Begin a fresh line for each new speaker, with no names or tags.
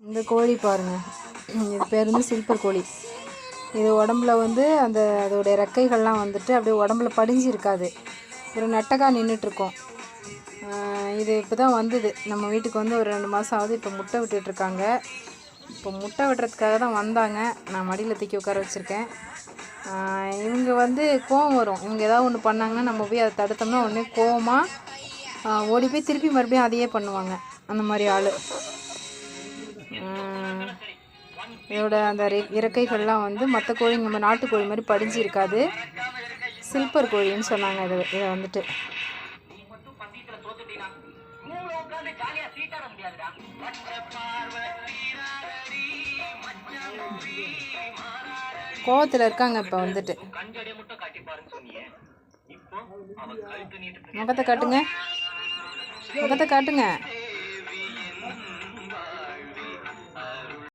இந்த கோழி பாருங்கள், இது பேர் வந்து சில்பர் கோழி. இது உடம்புல வந்து அதோடைய ரெக்கைகள்லாம் வந்துட்டு அப்படியே உடம்புல படிஞ்சு இருக்காது, ஒரு நெட்டக்காக நின்றுட்டுருக்கோம். இது இப்போ தான் வந்தது நம்ம வீட்டுக்கு வந்து ஒரு 2 மாதம் ஆகுது. இப்போ முட்டை விட்டுட்ருக்காங்க. இப்போ முட்டை விடுறதுக்காக தான் வந்தாங்க. நான் மடியில் தூக்கி உட்கார வச்சுருக்கேன். இவங்க வந்து கோவம் வரும். இவங்க ஏதாவது ஒன்று பண்ணாங்கன்னா நம்ம போய் அதை தடுத்தோம்னா உடனே கோவமாக ஓடி போய் திருப்பி மறுபடியும் அதையே பண்ணுவாங்க. அந்த மாதிரி ஆள். இதோட அந்த இறக்கைகள்லாம் வந்து மற்ற கோழிங்க நம்ம நாட்டுக்கோழி மாதிரி படிஞ்சு இருக்காது. சில்பர் கோழின்னு சொன்னாங்க இதை வந்துட்டு. கோவத்தில் இருக்காங்க இப்போ வந்துட்டு. முகத்தை காட்டுங்க, முகத்தை காட்டுங்க.